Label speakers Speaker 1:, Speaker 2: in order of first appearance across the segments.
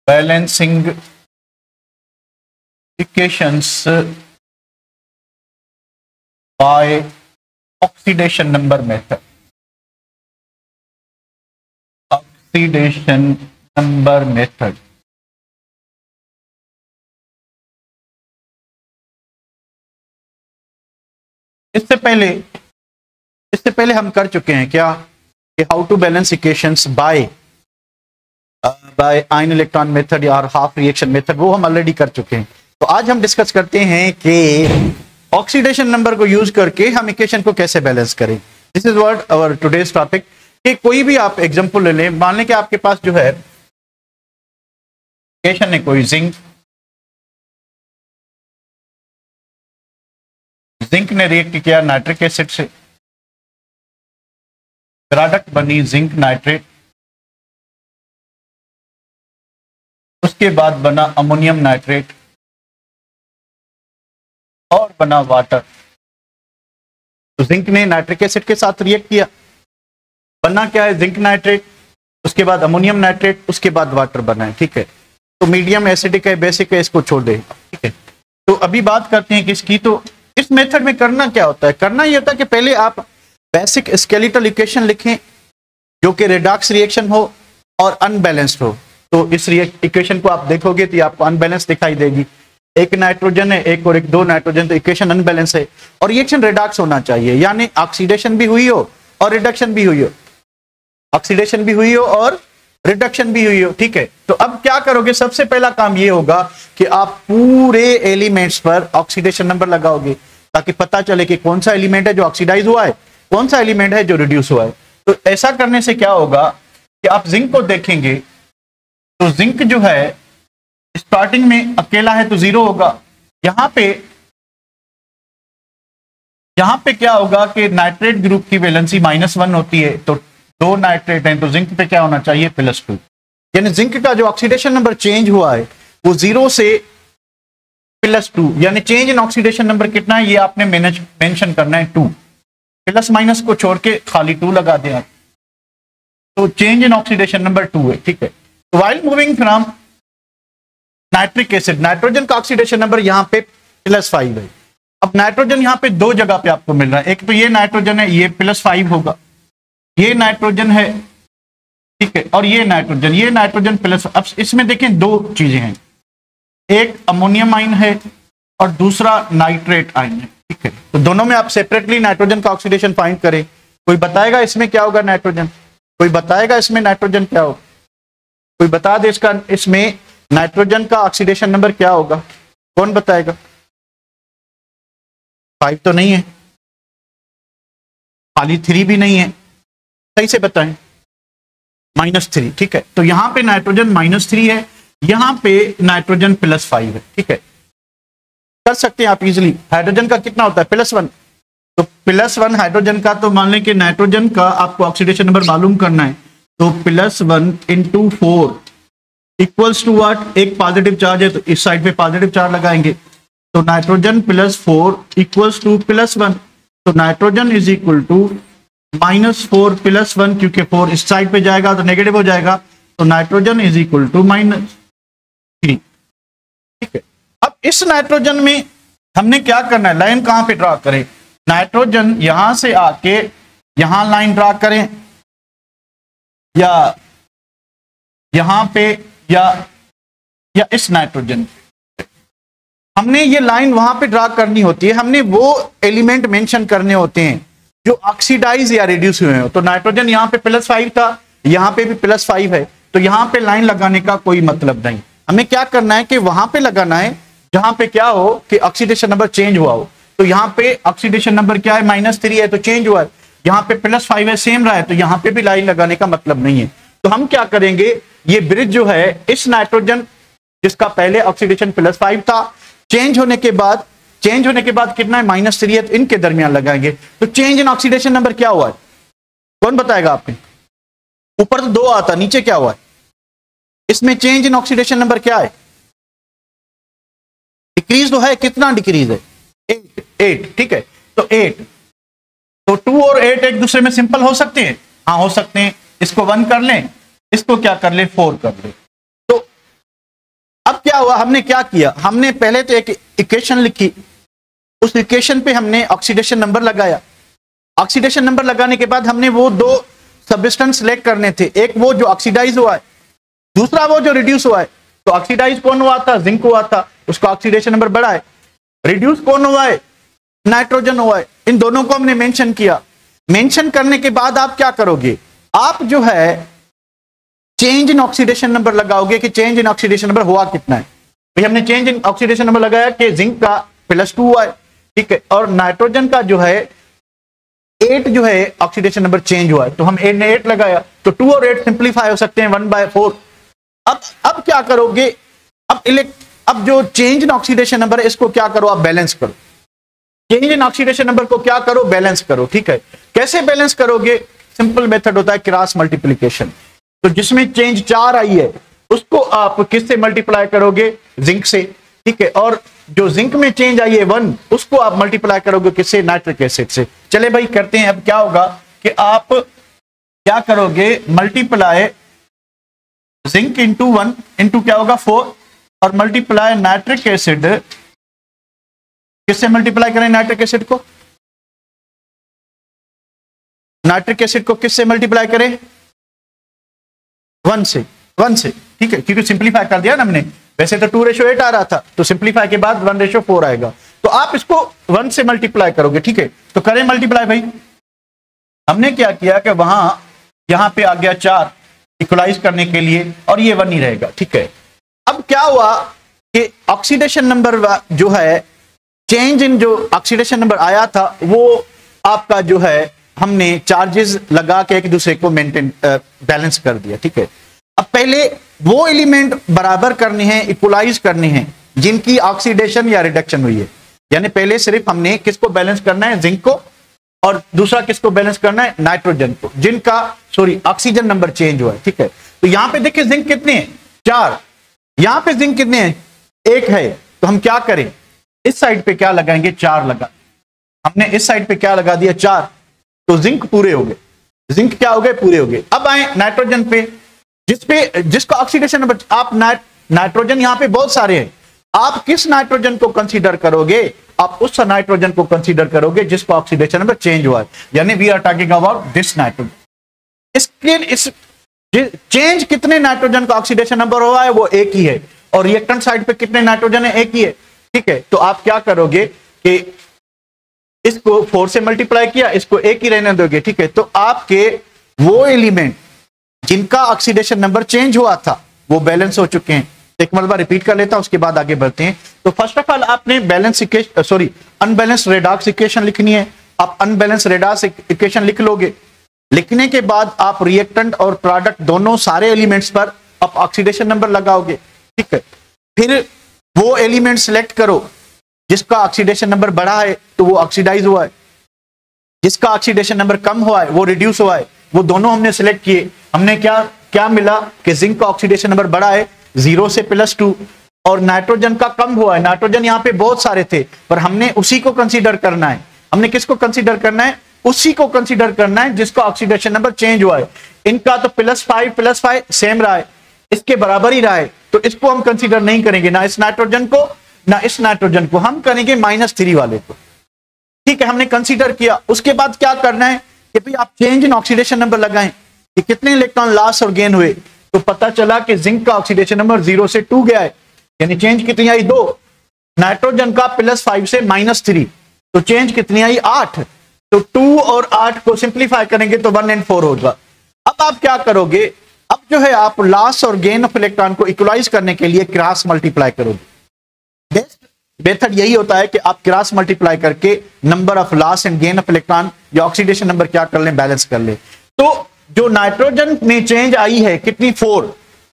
Speaker 1: Balancing equations by oxidation number method. Oxidation number method इससे पहले हम कर चुके हैं क्या कि how to balance equations by ion electron method या हाफ रिएक्शन मेथड, वो हम ऑलरेडी कर चुके हैं। तो आज हम डिस्कस करते हैं कि ऑक्सीडेशन नंबर को यूज करके हम इक्वेशन को कैसे बैलेंस करें। This is what our today's topic. कि कोई भी आप एग्जांपल ले लें, मान लें कि आपके पास जो है इक्वेशन है कोई जिंक ने रिएक्ट किया नाइट्रिक एसिड से, प्रोडक्ट बनी जिंक नाइट्रेट, उसके बाद बना अमोनियम नाइट्रेट और बना वाटर। तो जिंक ने नाइट्रिक एसिड के साथ रिएक्ट किया, बना क्या है जिंक नाइट्रेट, उसके बाद अमोनियम नाइट्रेट, उसके बाद वाटर बना है। ठीक है, तो मीडियम एसिडिक है, बेसिक है, इसको छोड़ दे। ठीक है, तो अभी बात करते हैं किसकी। तो इस मेथड में करना क्या होता है, करना ये होता है कि पहले आप बेसिक स्केलेटल इक्वेशन लिखें जो कि रिडॉक्स रिएक्शन हो और अनबैलेंस्ड हो। तो इस इक्वेशन को आप देखोगे तो आपको अनबैलेंस दिखाई देगी, एक नाइट्रोजन है एक और एक दो नाइट्रोजन, तो इक्वेशन अनबैलेंस है और रिएक्शन रिडॉक्स होना चाहिए, यानी ऑक्सीडेशन भी हुई हो और रिडक्शन भी हुई हो, ऑक्सीडेशन भी हुई हो और रिडक्शन भी हुई हो। ठीक है, तो अब क्या करोगे, सबसे पहला काम ये होगा कि आप पूरे एलिमेंट्स पर ऑक्सीडेशन नंबर लगाओगे ताकि पता चले कि कौन सा एलिमेंट है जो ऑक्सीडाइज हुआ है, कौन सा एलिमेंट है जो रिड्यूस हुआ है। तो ऐसा करने से क्या होगा कि आप जिंक को देखेंगे तो जिंक जो है स्टार्टिंग में अकेला है तो 0 होगा। यहां पे क्या होगा कि नाइट्रेट ग्रुप की वैलेंसी -1 होती है, तो 2 नाइट्रेट हैं तो जिंक पे क्या होना चाहिए +2, यानी जिंक का जो ऑक्सीडेशन नंबर चेंज हुआ है वो 0 से +2, यानी चेंज इन ऑक्सीडेशन नंबर कितना है ये आपने मेंशन करना है 2, प्लस माइनस को छोड़ के खाली 2 लगा दें आप, तो चेंज इन ऑक्सीडेशन नंबर 2 है। ठीक है, तो while moving from nitric acid, nitrogen का ऑक्सीडेशन नंबर यहाँ पे +5 है। अब नाइट्रोजन यहाँ पे 2 जगह पे आपको मिल रहा है, एक तो ये नाइट्रोजन है, ये +5 होगा, ये नाइट्रोजन है। ठीक है, और ये नाइट्रोजन प्लस। अब इसमें देखें 2 चीजें हैं, एक अमोनियम आयन है और दूसरा नाइट्रेट आयन है। ठीक है, तो दोनों में आप सेपरेटली नाइट्रोजन का ऑक्सीडेशन फाइंड करें। कोई बताएगा इसमें क्या होगा नाइट्रोजन, कोई बताएगा इसमें नाइट्रोजन क्या होगा, कोई बता दे इसका, इसमें नाइट्रोजन का ऑक्सीडेशन नंबर क्या होगा, कौन बताएगा। 5 तो नहीं है, खाली 3 भी नहीं है, सही से बताएं, -3। ठीक है, तो यहां पे नाइट्रोजन -3 है, यहां पे नाइट्रोजन +5 है। ठीक है, कर सकते हैं आप इजीली। हाइड्रोजन का कितना होता है +1, तो +1 हाइड्रोजन का, तो मान लें कि नाइट्रोजन का आपको ऑक्सीडेशन नंबर मालूम करना है, तो +1 × 4 इक्वल्स टू व्हाट, एक पॉजिटिव चार्ज है तो इस साइड पे पॉजिटिव चार्ज लगाएंगे, तो नाइट्रोजन +4 इक्वल्स टू +1, तो नाइट्रोजन इज इक्वल टू -4 +1, क्योंकि 4 इस साइड पे जाएगा तो नेगेटिव हो जाएगा, तो नाइट्रोजन इज इक्वल टू -3। ठीक है, अब इस नाइट्रोजन में हमने क्या करना है, लाइन कहां पे ड्रा करें, नाइट्रोजन यहां से आके यहां लाइन ड्रा करें या यहां पे या इस नाइट्रोजन, हमने ये लाइन वहां पे ड्रा करनी होती है, हमने वो एलिमेंट मेंशन करने होते हैं जो ऑक्सीडाइज या रिड्यूस हुए हो। तो नाइट्रोजन यहाँ पे +5 था, यहाँ पे भी +5 है, तो यहाँ पे लाइन लगाने का कोई मतलब नहीं। हमें क्या करना है कि वहां पे लगाना है जहां पे क्या हो कि ऑक्सीडेशन नंबर चेंज हुआ हो। तो यहाँ पे ऑक्सीडेशन नंबर क्या है -3 है तो चेंज हुआ है, यहाँ पे +5 है सेम रहा है, तो यहाँ पे भी लाइन लगाने का मतलब नहीं है। तो हम क्या करेंगे, ये ब्रिज जो है इस नाइट्रोजन जिसका पहले ऑक्सीडेशन +5 था, चेंज होने के बाद कितना है -3 है, तो इनके दरमियान लगाएंगे। तो चेंज इन ऑक्सीडेशन नंबर क्या हुआ है, कौन बताएगा आपने, ऊपर तो 2 आता, नीचे क्या हुआ है, इसमें चेंज इन ऑक्सीडेशन नंबर क्या है, डिक्रीज तो है, कितना डिक्रीज है 8। ठीक है, तो 8, तो 2 और 8 एक दूसरे में सिंपल हो सकते हैं, हाँ हो सकते हैं। इसको 1 कर लें, इसको क्या कर ले 4 कर ले, तो क्या हुआ, हमने क्या किया, हमने पहले तो एक इक्वेशन लिखी, उस इक्वेशन पे हमने ऑक्सीडेशन नंबर लगाया। ऑक्सीडेशन नंबर लगाने के बाद हमने वो दो सब्सटेंस सेलेक्ट करने थे, एक वो जो ऑक्सीडाइज हुआ है, दूसरा वो जो रिड्यूस हुआ है। तो ऑक्सीडाइज कौन हुआ था, जिंक हुआ था, उसका ऑक्सीडेशन नंबर बड़ा है। रिड्यूस कौन हुआ है, नाइट्रोजन हुआ है। इन दोनों को हमने मेंशन किया। मेंशन करने के बाद आप क्या करोगे, आप जो है चेंज इन ऑक्सीडेशन नंबर लगाओगे कि चेंज इन ऑक्सीडेशन नंबर हुआ कितना है। भाई हमने चेंज इन ऑक्सीडेशन नंबर लगाया कि जिंक का +2 हुआ है, ठीक है, और नाइट्रोजन का जो है 8 जो है ऑक्सीडेशन नंबर चेंज हुआ है, तो हम 8 ने 8 लगाया, तो 2 और 8 सिंप्लीफाई हो सकते हैं 1/4। अब क्या करोगे, अब जो चेंज इन ऑक्सीडेशन नंबर है इसको क्या करो, आप बैलेंस करो। चेंज इन ऑक्सीडेशन नंबर को क्या करो, बैलेंस करो, ठीक है। कैसे बैलेंस करोगे, सिंपल मेथड होता है क्रॉस मल्टीप्लीकेशन। तो जिसमें चेंज 4 आई है उसको आप किससे मल्टीप्लाई करोगे, जिंक से, ठीक है, और जो जिंक में चेंज आई है 1 उसको आप मल्टीप्लाई करोगे किससे, नाइट्रिक एसिड से। चले भाई करते हैं। अब क्या होगा कि आप क्या करोगे, मल्टीप्लाई जिंक इंटू 1 इंटू क्या होगा 4, और मल्टीप्लाई नाइट्रिक एसिड, किससे मल्टीप्लाई करें नाइट्रिक एसिड को, नाइट्रिक एसिड को किससे मल्टीप्लाई करें, 1 से, ठीक है, क्योंकि सिंप्लीफाई कर दिया ना हमने। वैसे तो 2:8 आ रहा था, तो सिंप्लीफाई के बाद 1:4 आएगा, तो आप इसको 1 से मल्टीप्लाई करोगे, ठीक है। तो करें मल्टीप्लाई भाई। हमने क्या किया कि यहां पे आ गया 4 इक्वलाइज करने के लिए, और ये 1 ही रहेगा, ठीक है। अब क्या हुआ कि ऑक्सीडेशन नंबर जो है, चेंज इन जो ऑक्सीडेशन नंबर आया था वो आपका जो है हमने चार्जेस लगा के एक दूसरे को मेंटेन बैलेंस कर दिया, ठीक है। अब पहले वो एलिमेंट बराबर करने हैं, इक्वलाइज करने हैं जिनकी ऑक्सीडेशन या रिडक्शन हुई है। यानी पहले सिर्फ हमने किसको बैलेंस करना है, जिंक को, और दूसरा किसको बैलेंस करना है, नाइट्रोजन को, जिनका ऑक्सीजन नंबर चेंज हुआ है, ठीक है। तो यहां पे देखिए जिंक कितने हैं, 4, यहां पे जिंक कितने हैं, 1 है। तो हम क्या करें, इस साइड पे क्या लगाएंगे, 4 लगा, हमने इस साइड पे क्या लगा दिया, 4, तो जिंक पूरे हो गए, जिंक क्या हो गए, पूरे हो गए। अब आए नाइट्रोजन पे, जिसका ऑक्सीडेशन नंबर, आप नाइट्रोजन यहां पे बहुत सारे हैं, आप किस नाइट्रोजन को कंसीडर करोगे, आप उस नाइट्रोजन को कंसीडर करोगे जिसका ऑक्सीडेशन नंबर चेंज हुआ है, यानी we are talking about this nitrogen. इस चेंज कितने नाइट्रोजन का ऑक्सीडेशन नंबर हुआ है, वो 1 ही है, और रिएक्टेंट साइड पे कितने नाइट्रोजन है, 1 ही है, ठीक है। तो आप क्या करोगे कि इसको 4 से मल्टीप्लाई किया, इसको 1 ही रहने दोगे, ठीक है। तो आपके वो एलिमेंट जिनका ऑक्सीडेशन नंबर चेंज हुआ था वो बैलेंस हो चुके हैं। एक मरतबा रिपीट कर लेता हूं, उसके बाद आगे बढ़ते हैं। तो फर्स्ट ऑफ ऑल आपने अनबैलेंस रेडॉक्स इक्वेशन लिखनी है। आप अनबैलेंस रेडॉक्स इक्वेशन लिख लोगे, लिखने के बाद आप रिएक्टेंट और प्रोडक्ट दोनों सारे एलिमेंट्स पर आप ऑक्सीडेशन नंबर लगाओगे, ठीक है। फिर वो एलिमेंट सिलेक्ट करो जिसका ऑक्सीडेशन नंबर बढ़ा है तो वो ऑक्सीडाइज हुआ है, जिसका ऑक्सीडेशन नंबर कम हुआ है वो रिड्यूस हुआ है, वो दोनों हमने सिलेक्ट किए। हमने क्या मिला कि जिंक का ऑक्सीडेशन नंबर बढ़ा है 0 से +2, और नाइट्रोजन का कम हुआ है। नाइट्रोजन यहाँ पे बहुत सारे थे, पर हमने उसी को कंसीडर करना है। हमने किसको कंसीडर करना है, उसी को कंसीडर करना है जिसका ऑक्सीडेशन नंबर चेंज हुआ है। इनका तो +5 सेम रहा है, इसके बराबर ही रहा है, तो इसको हम कंसीडर नहीं करेंगे, ना इस नाइट्रोजन को ना इस नाइट्रोजन को, हम करेंगे -3 वाले को, ठीक है। हमने कंसीडर किया। उसके बाद क्या करना है कि भाई आप चेंज इन ऑक्सीडेशन नंबर लगाएं कि कितने इलेक्ट्रॉन लॉस और गेन हुए। तो पता चला कि जिंक का ऑक्सीडेशन नंबर 0 से 2 गया है, यानी चेंज कितनी आई, 2। नाइट्रोजन का +5 से -3, तो चेंज कितनी आई, 8। तो 2 और 8 को सिंप्लीफाई करेंगे तो 1 और 4 होगा। अब आप क्या करोगे, अब जो है आप लॉस और गेन ऑफ इलेक्ट्रॉन को इक्वलाइज करने के लिए क्रॉस मल्टीप्लाई करोगे। बेस्ट मेथड यही होता है कि आप क्रॉस मल्टीप्लाई करके number of loss and gain of electron या ऑक्सीडेशन नंबर क्या कर लें, बैलेंस कर लें। तो जो नाइट्रोजन में चेंज आई है कितनी, 4,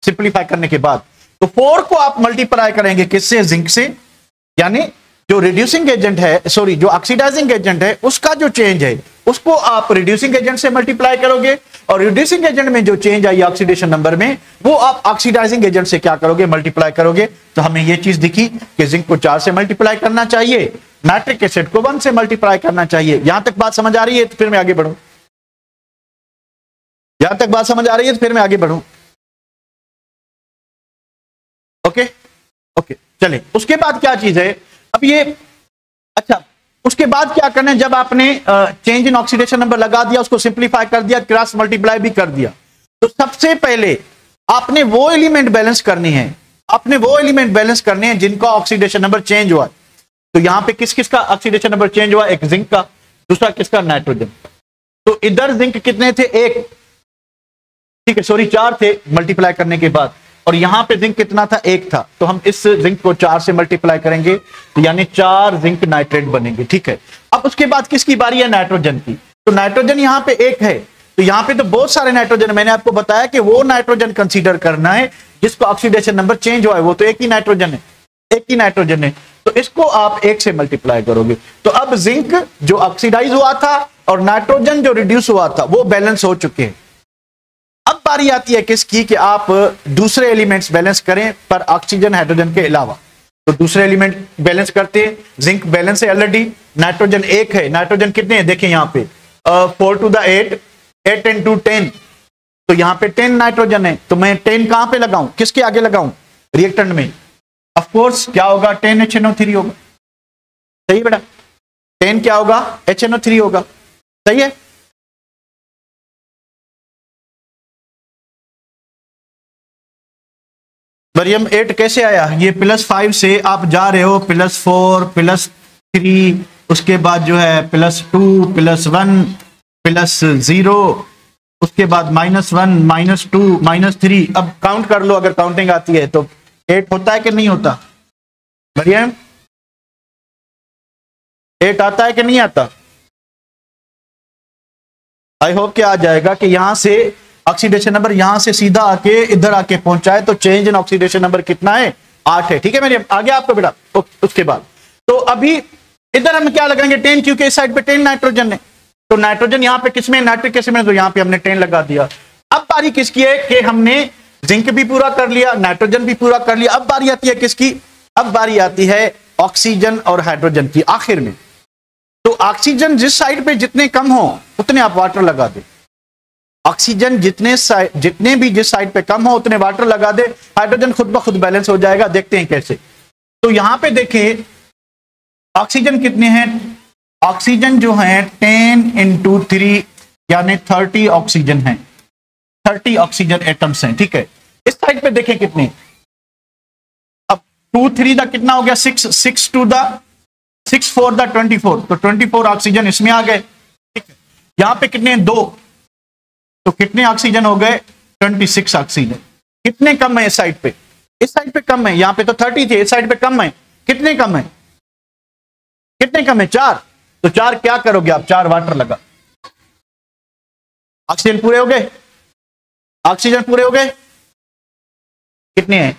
Speaker 1: सिंप्लीफाई करने के बाद, तो 4 को आप मल्टीप्लाई करेंगे किससे, जिंक से, यानी जो रिड्यूसिंग एजेंट है, जो ऑक्सीडाइजिंग एजेंट है उसका जो चेंज है उसको आप रिड्यूसिंग एजेंट से मल्टीप्लाई करोगे, और रिड्यूसिंग एजेंट में जो चेंज आई ऑक्सीडेशन नंबर में वो आप ऑक्सीडाइजिंग एजेंट से क्या करोगे, मल्टीप्लाई करोगे। तो हमें ये चीज दिखी कि जिंक को 4 से मल्टीप्लाई करना चाहिए, नाइट्रिक एसिड को 1 से मल्टीप्लाई करना चाहिए। यहां तक बात समझ आ रही है, तो फिर मैं आगे बढ़ूं। यहां तक बात समझ आ रही है, तो फिर मैं आगे बढ़ूं, ओके। ओके चले, उसके बाद क्या चीज है अब ये, अच्छा उसके बाद क्या करना है, जब आपने चेंज इन ऑक्सीडेशन नंबर लगा दिया, उसको सिंप्लीफाई कर दिया, क्रॉस मल्टीप्लाई भी कर दिया, तो सबसे पहले आपने वो एलिमेंट बैलेंस करनी है, आपने वो एलिमेंट बैलेंस करने हैं जिनका ऑक्सीडेशन नंबर चेंज हुआ। तो यहां पे किस किस का ऑक्सीडेशन नंबर चेंज हुआ, एक जिंक का, दूसरा किसका, नाइट्रोजन। तो इधर जिंक कितने थे, एक, ठीक है सॉरी 4 थे मल्टीप्लाई करने के बाद, और यहां पे जिंक कितना था, एक था। तो हम इस जिंक को 4 से मल्टीप्लाई करेंगे, तो यानी 4 जिंक नाइट्रेट बनेंगे, ठीक है। अब उसके बाद किसकी बारी है, नाइट्रोजन की। तो नाइट्रोजन यहां पे एक है, तो यहां पे तो बहुत सारे नाइट्रोजन, मैंने आपको बताया कि वो नाइट्रोजन कंसीडर करना है जिसका ऑक्सीडेशन नंबर चेंज हुआ है, वो तो एक ही नाइट्रोजन है, एक ही नाइट्रोजन है, तो इसको आप 1 से मल्टीप्लाई करोगे। तो अब जिंक जो ऑक्सीडाइज हुआ था और नाइट्रोजन जो रिड्यूस हुआ था वो बैलेंस हो चुके हैं। अब बारी आती है किसकी, कि आप दूसरे एलिमेंट्स बैलेंस करें पर ऑक्सीजन हाइड्रोजन के अलावा। तो दूसरे एलिमेंट बैलेंस करते हैं, जिंक बैलेंस है ऑलरेडी, नाइट्रोजन 1 है, नाइट्रोजन कितने हैं देखें यहाँ पे 4 to the 8, 8 into 10, तो यहाँ पे 10 नाइट्रोजन है, तो मैं 10 कहां पे लगाऊं, किसके आगे लगाऊं, रिएक्टेंट में। ऑफ कोर्स क्या होगा, 10 HNO3 होगा, सही है बेटा, 10 क्या होगा, HNO3 होगा, सही है। मरियम 8 कैसे आया, ये +5 से आप जा रहे हो +4 +3, उसके बाद जो है +2 +1 +0, उसके बाद -1 -2 -3। अब काउंट कर लो, अगर काउंटिंग आती है तो 8 होता है कि नहीं होता, मरियम 8 आता है कि नहीं आता। आई होप कि आ जाएगा कि यहां से ऑक्सीडेशन नंबर यहां से सीधा आके इधर आके पहुंचाए, तो चेंज इन ऑक्सीडेशन नंबर कितना है, 8 है, ठीक है मरियम, आगे आपको बेटा। उसके बाद तो अभी इधर हम क्या लगाएंगे, 10, क्योंकि इस साइड पे 10 नाइट्रोजन है, तो नाइट्रोजन यहाँ पे किसमें, नाइट्रिक एसिड में, तो यहाँ पे हमने 10 लगा दिया। अब बारी किसकी है कि हमने जिंक भी पूरा कर लिया, नाइट्रोजन भी पूरा कर लिया, अब बारी आती है किसकी, अब बारी आती है ऑक्सीजन और हाइड्रोजन की आखिर में। तो ऑक्सीजन जिस साइड पे जितने कम हो उतने आप वाटर लगा दे, ऑक्सीजन जितने भी जिस साइड पे कम हो उतने वाटर लगा दे, हाइड्रोजन खुद ब खुद बैलेंस हो जाएगा। देखते हैं कैसे। तो यहां पे देखें ऑक्सीजन कितने हैं, ऑक्सीजन जो है 10 into 3 यानी 30 ऑक्सीजन है, 30 ऑक्सीजन एटम्स हैं, ठीक है। इस साइड पे देखें कितने, अब 2 3 दा कितना हो गया, 6 6 2 दा 6 4 दा 24, तो 24 ऑक्सीजन इसमें आ गए, ठीक है। यहां पे कितने, 2, तो कितने ऑक्सीजन हो गए, 26 ऑक्सीजन। कितने कम है इस साइड पे, इस साइड पे कम है, यहां पे तो 30 थे, इस साइड पे कम है, कितने कम है, कितने कम है, 4, तो 4 क्या करोगे आप, 4 वाटर लगा, ऑक्सीजन पूरे हो गए, ऑक्सीजन पूरे हो गए, कितने हैं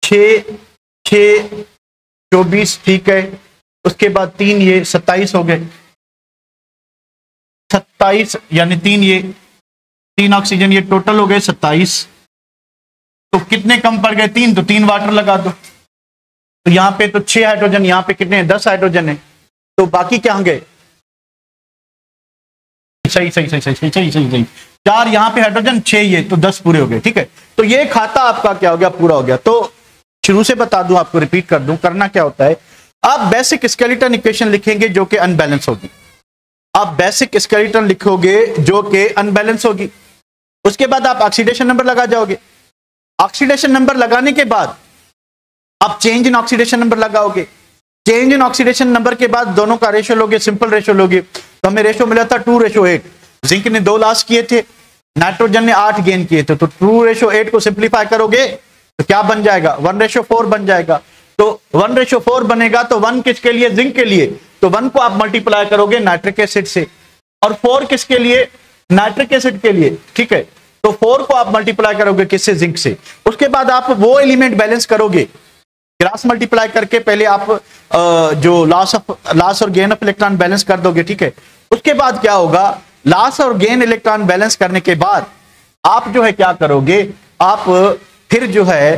Speaker 1: 6 6 24, ठीक है। उसके बाद 3 ये 27 हो गए, 27 यानी 3 ये 3 ऑक्सीजन ये टोटल हो गए 27। तो कितने कम पड़ गए, 3, तो 3 वाटर लगा दो। तो यहां पे तो 6 हाइड्रोजन, यहां पे कितने हैं, 10 हाइड्रोजन है, तो बाकी क्या गए, सही सही सही सही सही सही सही सही 4 यहां पे हाइड्रोजन, 6 ये, तो 10 पूरे हो गए, ठीक है। तो ये खाता आपका क्या हो गया, पूरा हो गया। तो शुरू से बता दूं आपको, रिपीट कर दूं, करना क्या होता है, आप बेसिक स्केलेटन इक्वेशन लिखेंगे जो कि अनबैलेंस होगी, आप बेसिक स्केलेटन लिखोगे जो कि अनबैलेंस होगी। उसके बाद आप ऑक्सीडेशन नंबर लगा जाओगे, ऑक्सीडेशन नंबर लगाने के बाद आप चेंज इन ऑक्सीडेशन नंबर लगाओगे, चेंज इन ऑक्सीडेशन नंबर के बाद दोनों का रेशियो लोगे, सिंपल रेशियो लोगे। तो हमें रेशियो मिला था 2:8, जिंक ने 2 लॉस किए थे, नाइट्रोजन ने 8 गेन किए थे, तो 2:8 को सिंप्लीफाई करोगे तो क्या बन जाएगा, 1:4 बन जाएगा। तो 1:4 बनेगा, तो 1 किसके लिए, जिंक के लिए, तो 1 को आप मल्टीप्लाई करोगे नाइट्रिक एसिड से, और 4 किसके लिए, नाइट्रिक एसिड के लिए, ठीक है। तो 4 को आप मल्टीप्लाई करोगे किससे, जिंक से। उसके बाद आप वो एलिमेंट बैलेंस करोगे, क्रॉस मल्टीप्लाई करके पहले आप जो लॉस और गेन ऑफ इलेक्ट्रॉन बैलेंस कर दोगे, ठीक है। उसके बाद क्या होगा, लॉस और गेन इलेक्ट्रॉन बैलेंस करने के बाद आप जो है क्या करोगे, आप फिर जो है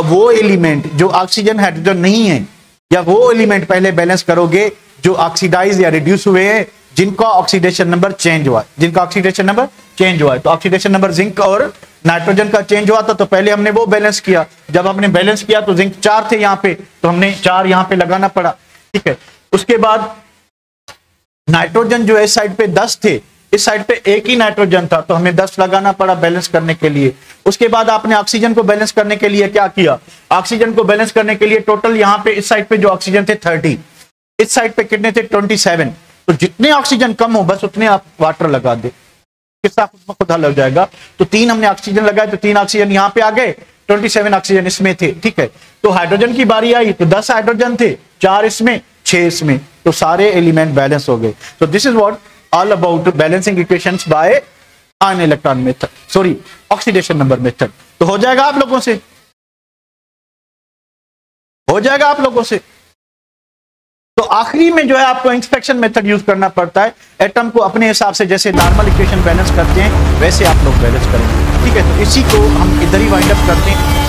Speaker 1: वो एलिमेंट जो ऑक्सीजन हाइड्रोजन नहीं है, या वो एलिमेंट पहले बैलेंस करोगे जो ऑक्सीडाइज या रिड्यूस हुए हैं, जिनका ऑक्सीडेशन नंबर चेंज हुआ, जिनका ऑक्सीडेशन नंबर चेंज हुआ है। तो ऑक्सीडेशन नंबर जिंक और नाइट्रोजन का चेंज हुआ था, तो पहले हमने वो बैलेंस किया। जब हमने बैलेंस किया तो जिंक 4 थे यहाँ पे, तो हमने 4 यहाँ पे लगाना पड़ा, ठीक है। उसके बाद नाइट्रोजन जो है इस साइड पे 10 थे, इस साइड पे एक ही नाइट्रोजन था, तो हमें 10 लगाना पड़ा बैलेंस करने के लिए। उसके बाद आपने ऑक्सीजन को बैलेंस करने के लिए क्या किया, ऑक्सीजन को बैलेंस करने के लिए टोटल यहाँ पे इस साइड पे जो ऑक्सीजन थे 30, इस साइड पे कितने थे 27। तो जितने ऑक्सीजन कम हो बस उतने आप वाटर लगा दे, किस्सा खुद हल हो जाएगा। तो 3 हमने ऑक्सीजन लगाए, तो 3 ऑक्सीजन यहाँ पे आ गए, 27 ऑक्सीजन इसमें थे, ठीक है। तो हाइड्रोजन की बारी आई, तो 10 हाइड्रोजन थे, 4 इसमें 6 इसमें, तो सारे एलिमेंट बैलेंस हो गए। तो this is what all about balancing equations by ion electron method, sorry oxidation number method. तो हो जाएगा आप लोगों से, हो जाएगा आप लोगों से। तो आखिरी में जो है आपको इंस्पेक्शन मेथड यूज करना पड़ता है, एटम को अपने हिसाब से जैसे नॉर्मल इक्वेशन बैलेंस करते हैं वैसे आप लोग बैलेंस करेंगे, ठीक है। तो इसी को हम इधर ही वाइंड अप करते हैं।